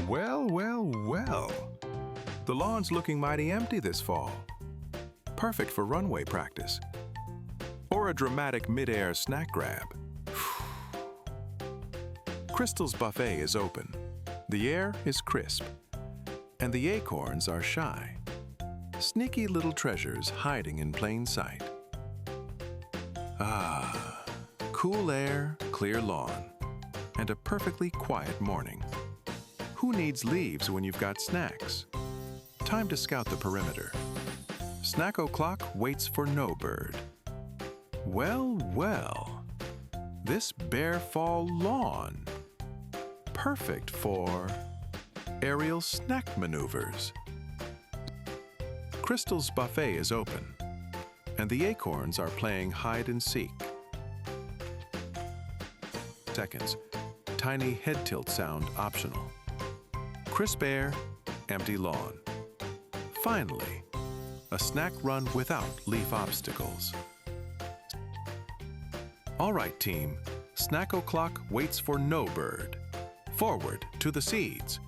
Well, well, well. The lawn's looking mighty empty this fall. Perfect for runway practice. Or a dramatic mid-air snack grab. Crystal's buffet is open. The air is crisp. And the acorns are shy. Sneaky little treasures hiding in plain sight. Ah, cool air, clear lawn, and a perfectly quiet morning. Who needs leaves when you've got snacks? Time to scout the perimeter. Snack o'clock waits for no bird. Well, well, this bare fall lawn. Perfect for aerial snack maneuvers. Crystal's buffet is open, and the acorns are playing hide and seek. Seconds, tiny head tilt sound optional. Crisp air, empty lawn. Finally, a snack run without leaf obstacles. All right, team, snack o'clock waits for no bird. Forward to the seeds.